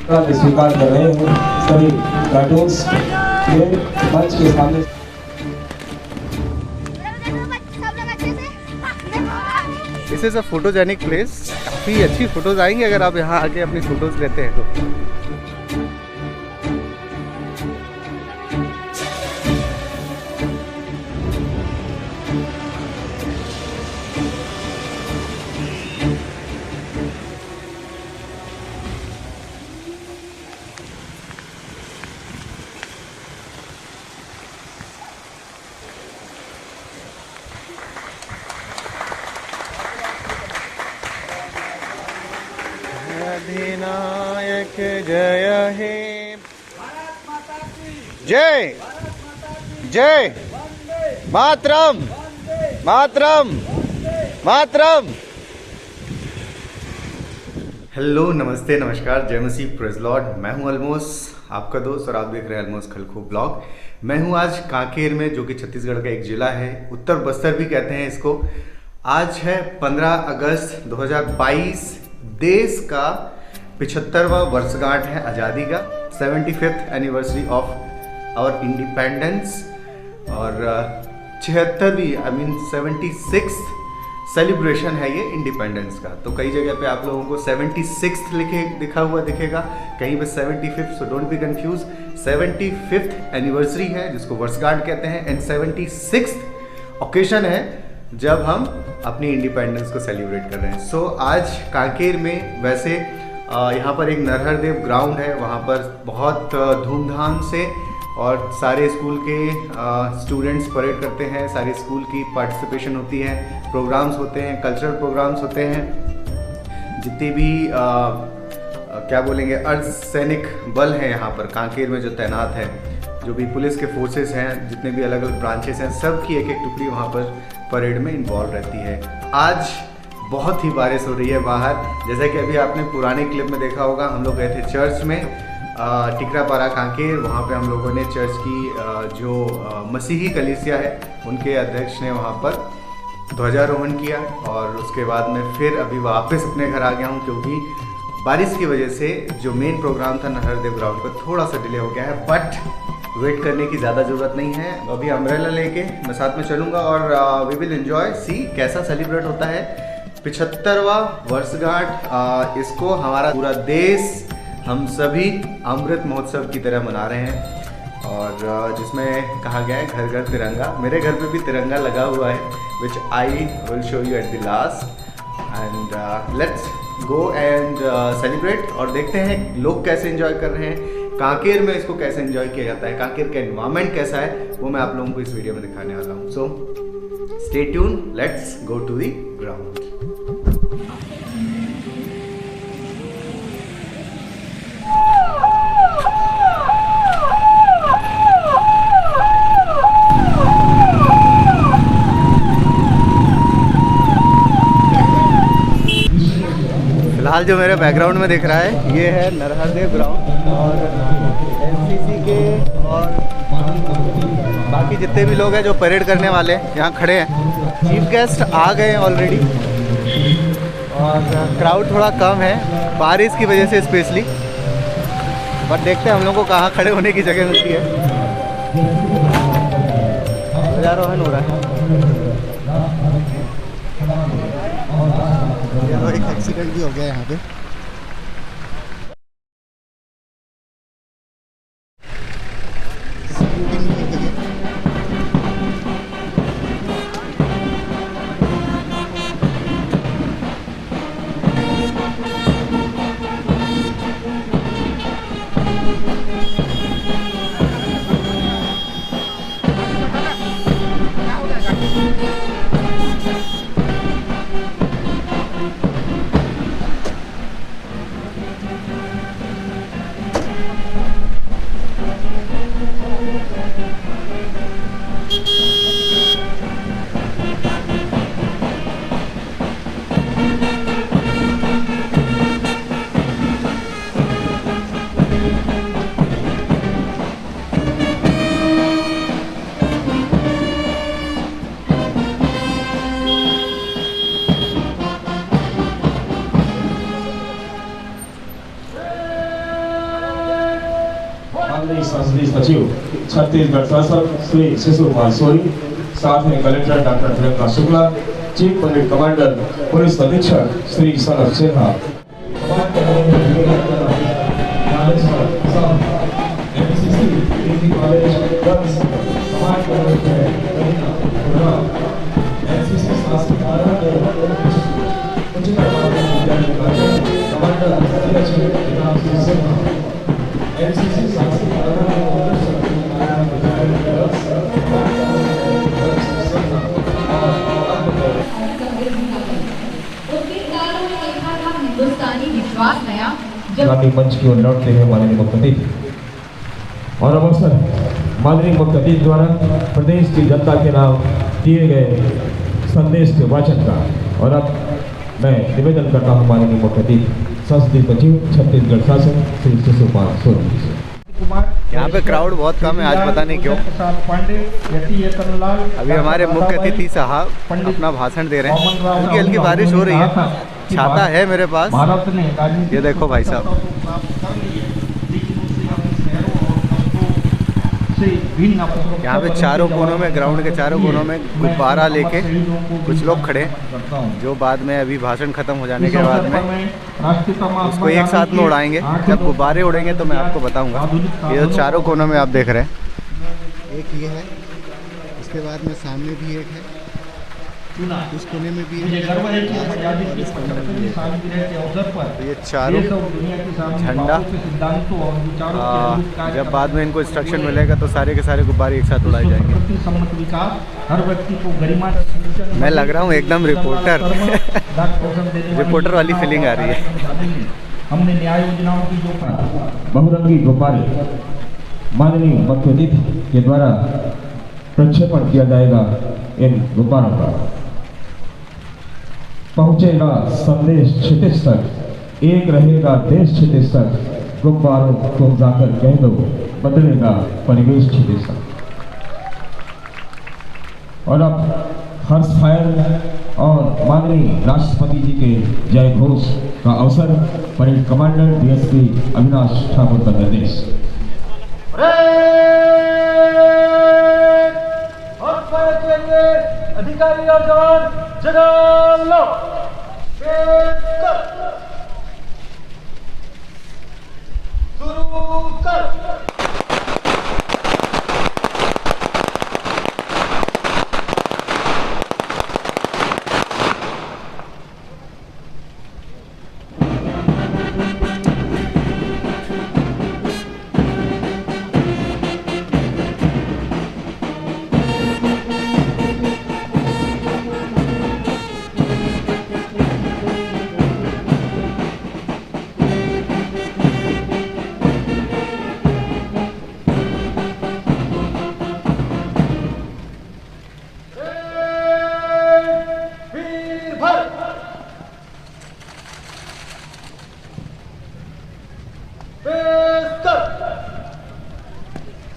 स्वीकार कर रहे हैं सभी कार्टून्स के मंच के सामने। This is a photogenic place. काफ़ी अच्छी फ़ोटोज़ आएंगी अगर आप यहाँ आके अपनी फ़ोटोज़ लेते हैं तो। अधिनायक जय हे, जय जय मातरम मातरम मातरम। हेलो, नमस्ते, नमस्कार, जय मसीह, प्रेज़ लॉर्ड। मैं हूं अलमोस, आपका दोस्त, और आप देख रहे हैं अलमोस खलखो ब्लॉग। मैं हूं आज कांकेर में, जो कि छत्तीसगढ़ का एक ज़िला है, उत्तर बस्तर भी कहते हैं इसको। आज है 15 अगस्त 2022। देश का 75वां वर्षगांठ है आज़ादी का, 75th anniversary of our independence, और 76वीं 76th सेलिब्रेशन है ये इंडिपेंडेंस का। तो कई जगह पे आप लोगों को 76th लिखा हुआ दिखेगा, कहीं पे 75th, so don't be confuse. 75th anniversary है जिसको वर्षगांठ कहते हैं, एंड 76th ओकेशन है जब हम अपनी इंडिपेंडेंस को सेलिब्रेट कर रहे हैं। सो आज कांकेर में वैसे यहाँ पर एक नरहर देव ग्राउंड है, वहाँ पर बहुत धूमधाम से और सारे स्कूल के स्टूडेंट्स परेड करते हैं, सारे स्कूल की पार्टिसिपेशन होती है, प्रोग्राम्स होते हैं, कल्चरल प्रोग्राम्स होते हैं। जितने भी क्या बोलेंगे अर्धसैनिक बल हैं यहाँ पर कांकेर में जो तैनात है, जो भी पुलिस के फोर्सेस हैं, जितने भी अलग अलग ब्रांचेस हैं, सब की एक एक टुकड़ी वहाँ पर परेड में इन्वॉल्व रहती है। आज बहुत ही बारिश हो रही है बाहर, जैसा कि अभी आपने पुराने क्लिप में देखा होगा। हम लोग गए थे चर्च में, टिकरापारा कांकेर। वहाँ पे हम लोगों ने चर्च की जो मसीही कलीसिया है उनके अध्यक्ष ने वहाँ पर ध्वजारोहण किया, और उसके बाद में फिर अभी वापस अपने घर आ गया हूँ, क्योंकि बारिश की वजह से जो मेन प्रोग्राम था नरहरदेव ग्राउंड पर थोड़ा सा डिले हो गया है। बट वेट करने की ज़्यादा ज़रूरत नहीं है, अभी अम्ब्रेला लेके मैं साथ में चलूँगा और वी विल एंजॉय, सी कैसा सेलिब्रेट होता है 75वां वर्षगांठ। इसको हमारा पूरा देश, हम सभी अमृत महोत्सव की तरह मना रहे हैं, और जिसमें कहा गया है घर घर तिरंगा। मेरे घर पे भी तिरंगा लगा हुआ है, which I will show you at the last, and let's go and celebrate. और देखते हैं लोग कैसे एंजॉय कर रहे हैं, कांकेर में इसको कैसे एंजॉय किया जाता है, कांकेर का एनवायरनमेंट कैसा है, वो मैं आप लोगों को इस वीडियो में दिखाने वाला हूँ। So stay tuned, let's go to the ground. फिलहाल जो मेरे बैकग्राउंड में दिख रहा है ये है नरहरदेव ग्राउंड, और एनसीसी के और बाकी जितने भी लोग हैं जो परेड करने वाले यहाँ खड़े हैं। चीफ गेस्ट आ गए ऑलरेडी, और क्राउड थोड़ा कम है बारिश की वजह से स्पेशली, बट देखते हैं हम लोग को कहाँ खड़े होने की जगह मिलती है। ध्वजारोहण हो रहा है। एक एक्सीडेंट भी हो गया यहाँ पे। माननीय संसदीय सचिव छत्तीसगढ़ शासन श्री शिशु कुमार सोनी, साथ में collector doctor Priyanka Shukla, chief parade commander police अधीक्षक श्री सनत सिन्हा, मंच की ओर लौटते हुए माननीय मुख्य अतिथि और अब अवसर माननीय मुख्य अतिथि द्वारा प्रदेश की जनता के नाम दिए गए संदेश के वाचन का। और अब मैं निवेदन करता हूँ माननीय मुख्य अतिथि संसदीय सचिव छत्तीसगढ़ शासन श्री शिशु कुमार सोनी से। यहाँ पे क्राउड बहुत कम है आज, पता नहीं क्यों। अभी हमारे मुख्य अतिथि साहब अपना भाषण दे रहे हैं। हल्की हल्की बारिश हो रही है, छाता है मेरे पास, ये देखो भाई साहब। यहाँ पे चारों कोनों में, ग्राउंड के चारों कोनों में गुब्बारा लेके कुछ लोग खड़े, जो बाद में अभी भाषण खत्म हो जाने के बाद में उसको एक साथ में उड़ाएंगे। जब गुब्बारे उड़ेंगे तो मैं आपको बताऊंगा। ये जो चारों कोनों में आप देख रहे हैं, एक ये है, इसके बाद में सामने भी एक है, इस कोने में भी है, तो ये चारों झंडा, जब बाद में इनको इंस्ट्रक्शन मिलेगा तो सारे के सारे गुब्बारे एक साथ उड़ाए जाएंगे। मैं लग रहा हूँ एकदम रिपोर्टर रिपोर्टर वाली फीलिंग आ रही है। हमने न्याय योजनाओं की जो बहुरंगी गुब्बारे माननीय मुख्य अतिथि के द्वारा प्रक्षेपण किया जाएगा। इन गुब्बारों का पहुंचेगा संदेश क्षितिज तक, एक रहेगा देश क्षितिज तक, गुब्बारों को जाकर कह दो बदलेगा परिवेश क्षितिज तक। और अब हर्ष फायर और माननीय राष्ट्रपति जी के जय घोष का अवसर parade commander DSP Avinash Thakur का निर्देश। अधिकारी और जवान जगा लो, शुरू कर।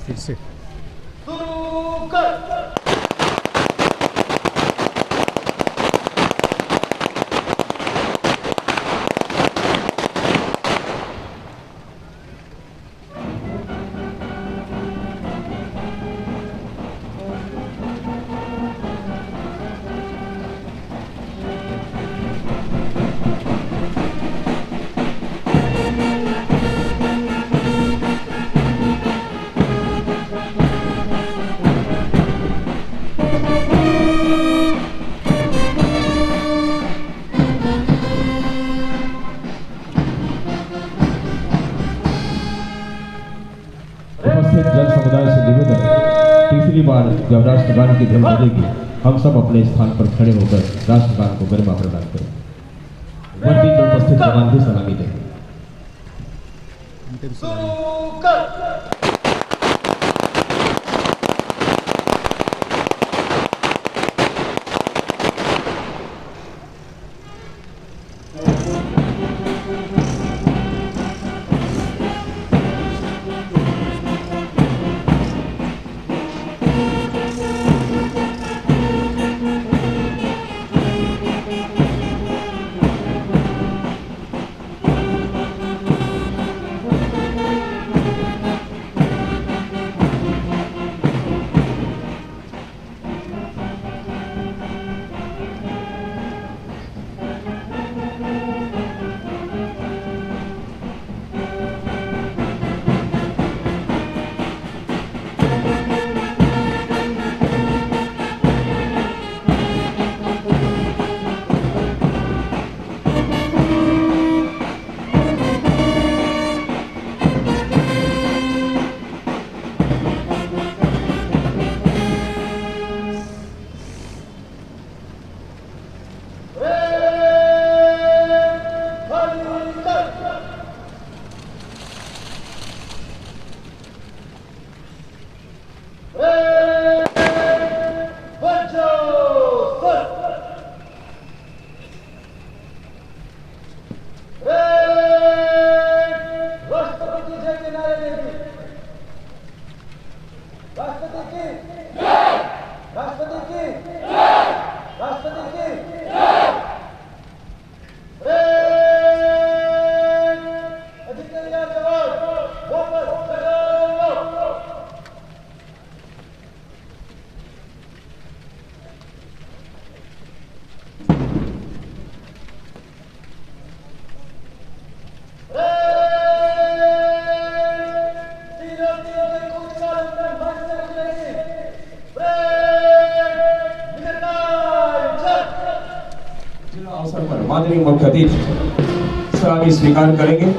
फिर से शुरू कर। जन समुदाय से निवेदन, तीसरी बार जब राष्ट्रगान की धुन बजेगी, हम सब अपने स्थान पर खड़े होकर राष्ट्रगान को गरिमा प्रदान करें। वर्दी में उपस्थित जवान भी सलामी दें। अवसर पर माननीय मुख्य अतिथि सलामी स्वीकार करेंगे।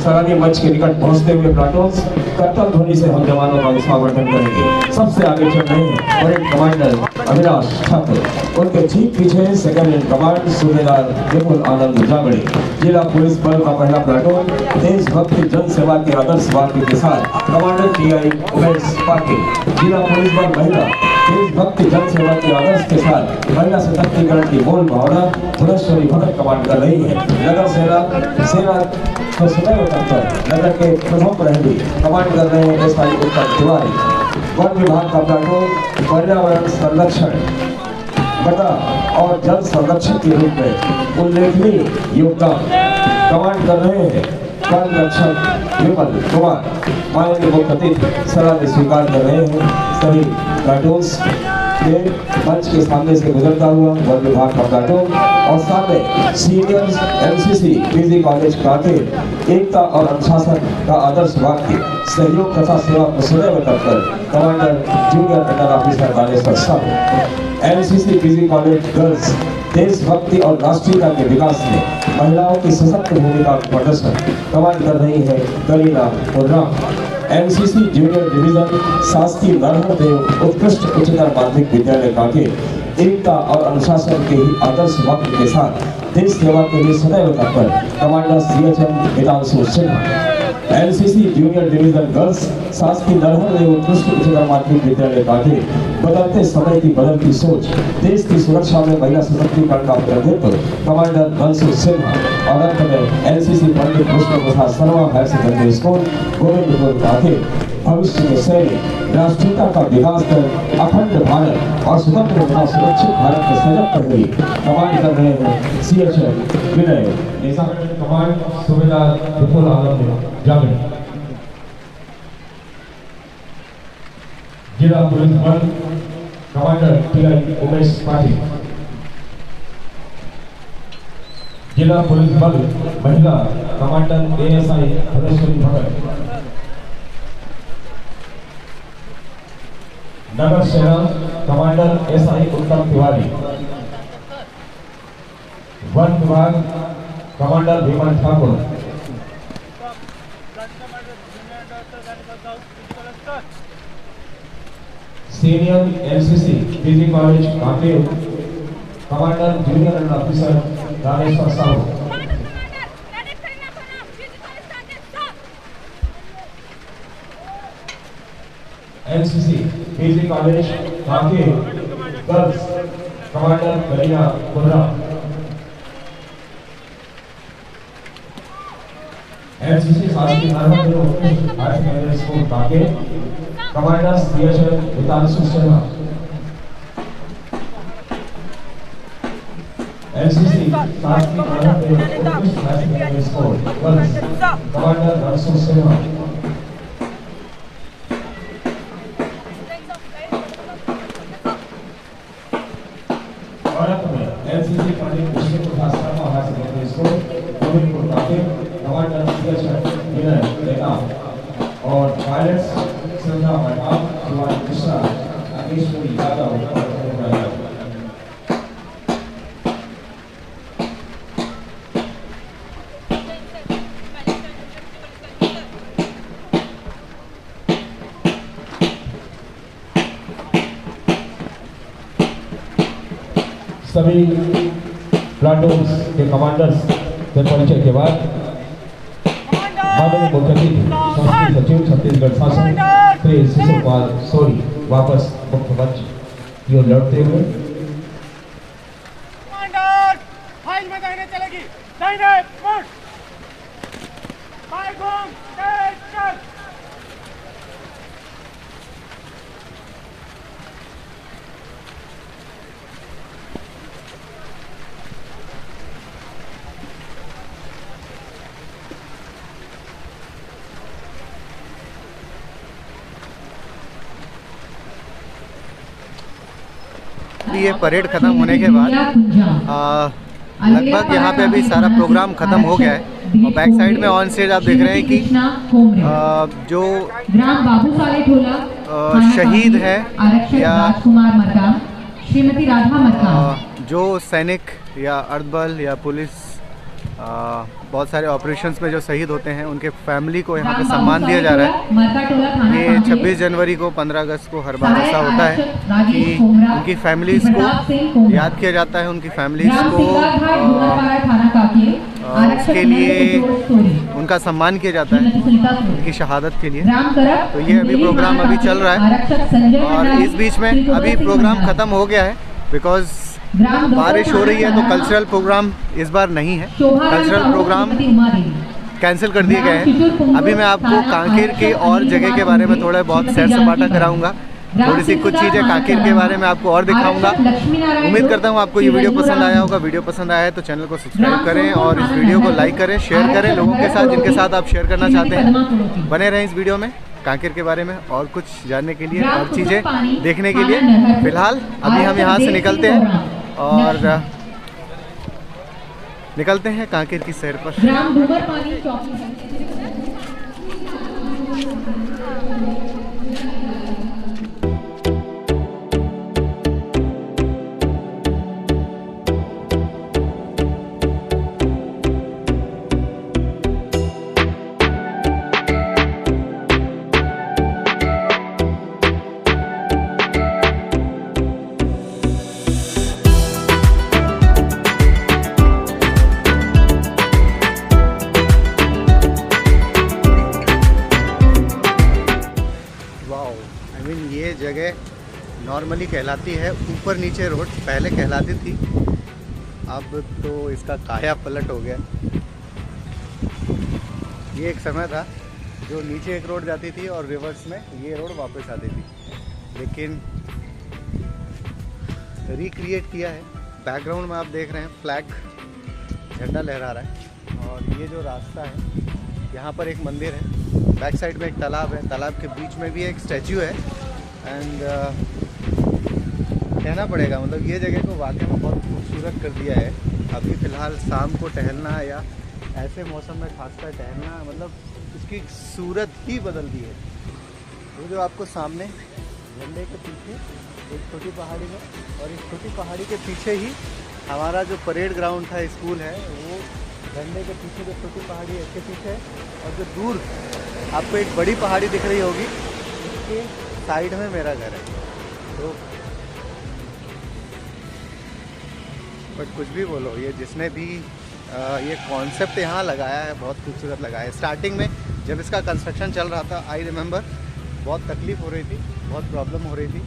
सलामी मंच के निकट पहुंचते हुए प्लाटून्स करतल ध्वनि से हम जवानों का स्वागत करेंगे। सबसे आगे चल रहे हैं परेड कमांडर अविनाश ठाकुर, उनके ठीक पीछे सेकंड इन कमांड सूबेदार विपुल आनंद जागड़े। जिला पुलिस बल का पहला प्लाटून देशभक्ति जन सेवा के आदर्श वाक्य के साथ कमांडर टीआई उमेश पाटिल। जिला पुलिस बल महिला देशभक्ति जन सेवा के आदर्श के साथ महिला सशक्तिकरण की मूल भावना धुरेश्वरी भगत कमांड कर रही है। नगर सेना तो सदैव तत्पर नगर के प्रथम प्रहरी कमांड कर रहे हैं एसआई उत्तर तिवारी। वन विभाग का प्लाटून पर्यावरण संरक्षण बता और जल संरक्षण के रूप में उल्लेखनीय योगदान कमांड कर रहे हैं वन रक्षक विमल कुमार। माननीय मुख्य अतिथि सलामी स्वीकार कर रहे हैं। सभी प्लाटून्स के मंच के सामने से गुजरता हुआ वन विभाग का प्लाटून और सामने senior MCC PG college Kanker एकता और अनुशासन का आदर्श वाक्य सहयोग तथा सेवा को सदैव तत्पर commander junior under officer Baleshwar Sahu. MCC PG college girls देशभक्ति और राष्ट्रीयता के विकास में महिलाओं की सशक्त भूमिका का प्रदर्शन कमांड कर रही है करीना उर्राम। एमसीसी जूनियर डिवीजन शासकीय नरहर देव उत्कृष्ट उच्चतर माध्यमिक विद्यालय कांकेर एकता और अनुशासन के ही आदर्श वाक्य के साथ देश सेवा के लिए सदैव तत्पर commander CHM Hitanshu Sinha. NCC junior division girls शासकीय नरहर देव उत्कृष्ट उच्चतर माध्यमिक विद्यालय कांकेर बदलते समय की बदलती सोच देश की सुरक्षा में महिला सशक्तिकरण का प्रतिनिधित्व कमांडर मनसूर सिन्हा। और अंत में NCC Pandit Krishna Prasad Sharma higher secondary school Govindpur Kanker भविष्य के सैनिक राष्ट्रीयता का विकास कर अखंड भारत और स्वतंत्र तथा सुरक्षित भारत के सजग प्रहरी कमांड कर रहे हैं सीएचएम विनय। कमांड सूबेदार विपुल आनंद जागड़े। जिला पुलिस बल कमांडर टीआई उमेश पाटिल। जिला पुलिस बल महिला कमांडर एएसआई धुरेश्वरी भगत। नगर सेना कमांडर एसआई उत्तर तिवारी। वन विभाग commander Vimal Thakur. Senior NCC PG college Kanker commander junior under officer Rameshwar Sahu. NCC PG college Kanker girls commander Karina Urram. NCC शासकीय नरहर देव उत्कृष्ट higher secondary school Kanker commander CHM Hitanshu Sinha. NCC शासकीय नरहर देव उत्कृष्ट higher secondary school girls commander Mansoor Sinha. NCC Pandit Krishna Prasad Sharma higher secondary school Govindpur Kanker commander CHM विनय और pilots संध्या महताब शिवानी मिश्रा नागेश्वरी यादव। सभी प्लाटून्स के commanders के परिचय के बाद माननीय मुख्यमंत्री संस्कृति सचिव छत्तीसगढ़ शासन श्री शिशिर कुमार सोरी वापस मुख्य मंच की ओर लौटते हुए कमांडर फाइल में दाहिने चलेगी, दाहिने मुड़, बाएं घूम, तेज चल। ये परेड खत्म होने के बाद लगभग यहाँ पे अभी सारा प्रोग्राम खत्म हो गया है और बैक साइड में ऑन स्टेज आप देख रहे हैं कि जो शहीद है या श्रीमती राधा मरकाम जो सैनिक या अर्धबल या पुलिस बहुत सारे ऑपरेशंस में जो शहीद होते हैं उनके फैमिली को यहाँ पे सम्मान दिया जा रहा है। ये 26 जनवरी को 15 अगस्त को हर बार ऐसा होता है कि उनकी फैमिलीज़ को याद किया जाता है, उनकी फैमिलीज़ को उसके लिए उनका सम्मान किया जाता है उनकी शहादत के लिए। तो ये अभी प्रोग्राम अभी चल रहा है और इस बीच में अभी प्रोग्राम ख़त्म हो गया है बिकॉज बारिश हो रही है तो कल्चरल प्रोग्राम इस बार नहीं है, कल्चरल प्रोग्राम कैंसिल कर दिए गए हैं। अभी मैं आपको कांकेर के और जगह के बारे में थोड़ा बहुत सैर सपाटा कराऊंगा, थोड़ी सी कुछ चीज़ें कांकेर के बारे में आपको और दिखाऊंगा। उम्मीद करता हूं आपको ये वीडियो पसंद आया होगा। वीडियो पसंद आया है तो चैनल को सब्सक्राइब करें और इस वीडियो को लाइक करें, शेयर करें लोगों के साथ जिनके साथ आप शेयर करना चाहते हैं। बने रहें इस वीडियो में कांकेर के बारे में और कुछ जानने के लिए और चीज़ें देखने के लिए। फिलहाल अभी हम यहाँ से निकलते हैं और निकलते हैं कांकेर की सैर पर। ये जगह नॉर्मली कहलाती है ऊपर नीचे रोड, पहले कहलाती थी, अब तो इसका काया पलट हो गया। ये एक समय था जो नीचे एक रोड जाती थी और रिवर्स में ये रोड वापस आती थी, लेकिन रिक्रिएट किया है। बैकग्राउंड में आप देख रहे हैं फ्लैग, झंडा लहरा रहा है और ये जो रास्ता है यहाँ पर एक मंदिर है, बैक साइड में एक तालाब है, तालाब के बीच में भी एक स्टैचू है एंड कहना पड़ेगा मतलब ये जगह को वाकई में बहुत खूबसूरत कर दिया है। अभी फ़िलहाल शाम को टहलना या ऐसे मौसम में खासकर टहलना मतलब उसकी सूरत ही बदल दी है। वो जो आपको सामने झंडे के पीछे एक छोटी पहाड़ी है और इस छोटी पहाड़ी के पीछे ही हमारा जो परेड ग्राउंड था, स्कूल है, वो झंडे के पीछे जो छोटी पहाड़ी है इसके पीछे है और जो दूर आपको एक बड़ी पहाड़ी दिख रही होगी उसके साइड में मेरा घर है। तो बट कुछ भी बोलो, ये जिसने भी ये कॉन्सेप्ट यहाँ लगाया है बहुत खूबसूरत लगाया है। स्टार्टिंग में जब इसका कंस्ट्रक्शन चल रहा था आई रिमेंबर बहुत तकलीफ़ हो रही थी, बहुत प्रॉब्लम हो रही थी,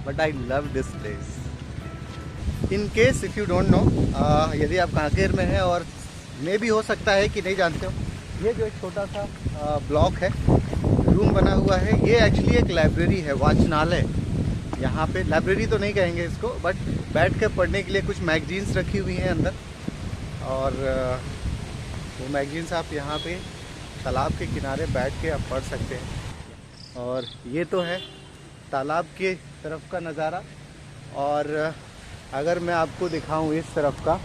but I love this place. In case if you don't know, यदि आप कांकेर में हैं और मे भी हो सकता है कि नहीं जानते हो, ये जो एक छोटा सा ब्लॉक है, रूम बना हुआ है, ये एक्चुअली एक लाइब्रेरी है, वाचनालय। यहाँ पे लाइब्रेरी तो नहीं कहेंगे इसको, बट बैठ कर पढ़ने के लिए कुछ मैगजीन्स रखी हुई हैं अंदर और वो मैगजीन्स आप यहाँ पे तालाब के किनारे बैठ के आप पढ़ सकते हैं। और ये तो है तालाब के तरफ का नज़ारा और अगर मैं आपको दिखाऊं इस तरफ का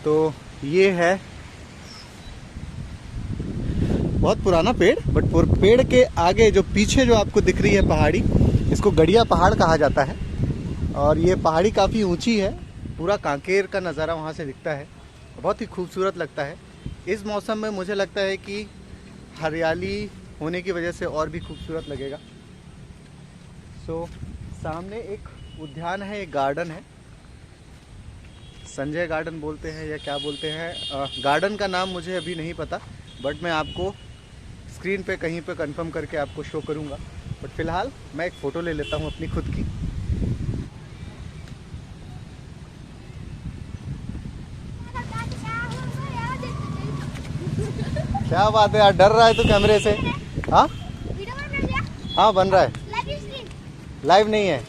तो ये है बहुत पुराना पेड़, बट पेड़ के आगे जो पीछे जो आपको दिख रही है पहाड़ी, इसको गड़िया पहाड़ कहा जाता है और ये पहाड़ी काफ़ी ऊंची है। पूरा कांकेर का नज़ारा वहाँ से दिखता है, बहुत ही खूबसूरत लगता है। इस मौसम में मुझे लगता है कि हरियाली होने की वजह से और भी खूबसूरत लगेगा। सो सामने एक उद्यान है, एक गार्डन है, संजय गार्डन बोलते हैं या क्या बोलते हैं, गार्डन का नाम मुझे अभी नहीं पता, बट मैं आपको स्क्रीन पे कहीं पे कंफर्म करके आपको शो करूँगा। बट फिलहाल मैं एक फ़ोटो ले लेता हूँ अपनी खुद की। क्या बात है यार, डर रहा है तू कैमरे से? हाँ हाँ बन रहा है, लाइव नहीं है,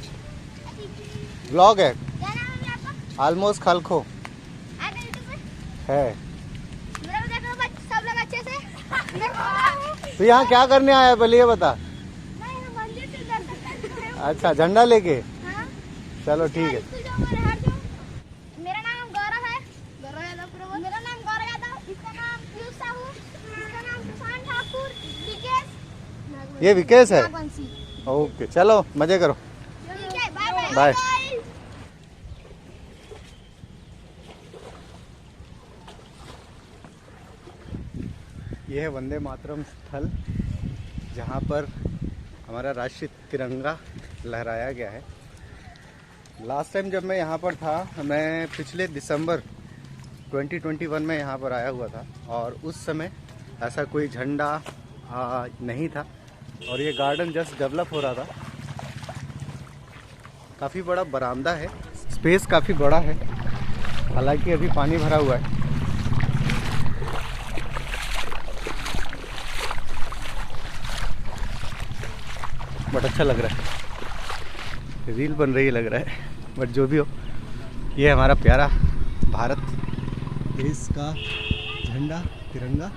व्लॉग है, ऑलमोस्ट खलखो है। तो यहाँ क्या करने आया है पहले ये बता। अच्छा झंडा लेके, चलो ठीक है। मेरा नाम गौरव है, मेरा नाम गौरव यादव, इसका नाम पीयूष साहू, इसका नाम सुशांत ठाकुर, विकेश, ये विकेश है। नागवंशी। ओके चलो मजे करो, ठीक है, बाय बाय। ये है वंदे मातरम स्थल, जहाँ पर हमारा राष्ट्रीय तिरंगा लहराया गया है। लास्ट टाइम जब मैं यहाँ पर था, मैं पिछले दिसंबर 2021 में यहाँ पर आया हुआ था, और उस समय ऐसा कोई झंडा नहीं था, और ये गार्डन जस्ट डेवलप हो रहा था। काफ़ी बड़ा बरामदा है, स्पेस काफ़ी बड़ा है, हालांकि अभी पानी भरा हुआ है। बट अच्छा लग रहा है, रील बन रही है लग रहा है, बट जो भी हो, ये हमारा प्यारा भारत देश का झंडा तिरंगा।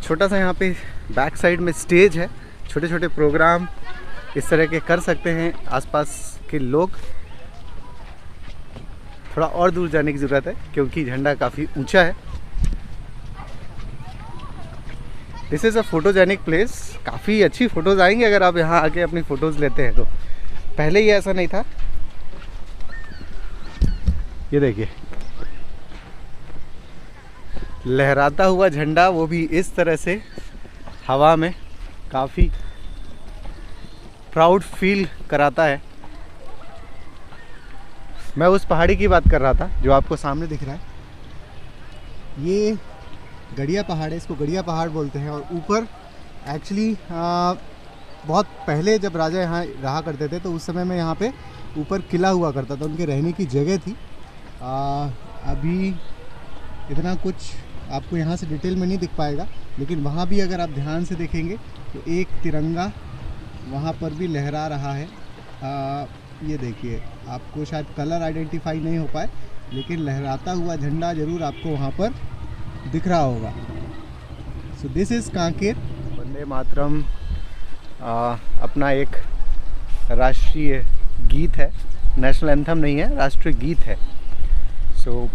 छोटा सा यहाँ पे बैक साइड में स्टेज है, छोटे छोटे प्रोग्राम इस तरह के कर सकते हैं आसपास के लोग। थोड़ा और दूर जाने की ज़रूरत है क्योंकि झंडा काफ़ी ऊंचा है। This is a photogenic place, काफ़ी अच्छी फ़ोटोज़ आएंगे अगर आप यहाँ आके अपनी फ़ोटोज़ लेते हैं तो। पहले ये ऐसा नहीं था, ये देखिए लहराता हुआ झंडा, वो भी इस तरह से हवा में, काफ़ी प्राउड फील कराता है। मैं उस पहाड़ी की बात कर रहा था जो आपको सामने दिख रहा है। ये गड़िया पहाड़ है, इसको गड़िया पहाड़ बोलते हैं। और ऊपर एक्चुअली बहुत पहले जब राजा यहाँ रहा करते थे तो उस समय में यहाँ पे ऊपर किला हुआ करता था, उनके रहने की जगह थी। अभी इतना कुछ आपको यहाँ से डिटेल में नहीं दिख पाएगा, लेकिन वहाँ भी अगर आप ध्यान से देखेंगे तो एक तिरंगा वहाँ पर भी लहरा रहा है। ये देखिए, आपको शायद कलर आइडेंटिफाई नहीं हो पाए, लेकिन लहराता हुआ झंडा ज़रूर आपको वहाँ पर दिख रहा होगा। So this is Kanker. Vande Mataram अपना एक राष्ट्रीय गीत है, नेशनल एंथम नहीं है, राष्ट्रीय गीत है। सो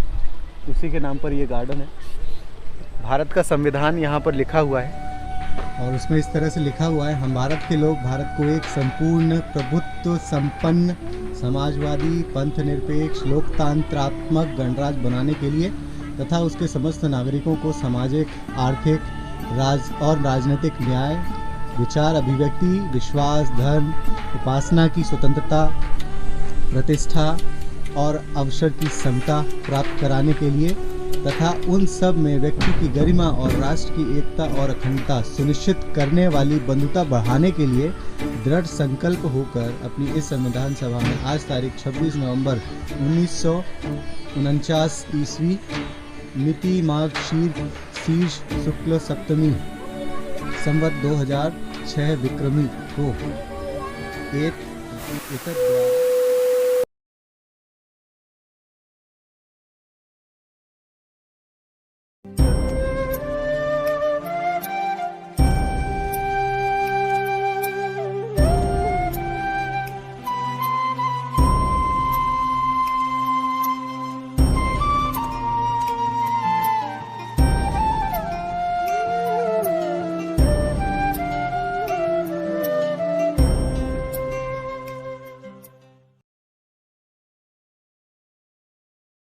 उसी के नाम पर ये गार्डन है। भारत का संविधान यहाँ पर लिखा हुआ है, और उसमें इस तरह से लिखा हुआ है, हम भारत के लोग भारत को एक संपूर्ण प्रभुत्व संपन्न समाजवादी पंथ निरपेक्ष लोकतंत्रात्मक गणराज्य बनाने के लिए तथा उसके समस्त नागरिकों को सामाजिक, आर्थिक, और राजनीतिक न्याय, विचार अभिव्यक्ति, विश्वास, धर्म, उपासना की स्वतंत्रता, प्रतिष्ठा और अवसर की समता प्राप्त कराने के लिए तथा उन सब में व्यक्ति की गरिमा और राष्ट्र की एकता और अखंडता सुनिश्चित करने वाली बंधुता बढ़ाने के लिए दृढ़ संकल्प होकर अपनी इस संविधान सभा में आज तारीख 26 नवंबर 1949 ईस्वी मिति माघ शीर्ष शुक्ल सप्तमी संवत 2006 विक्रमी को एक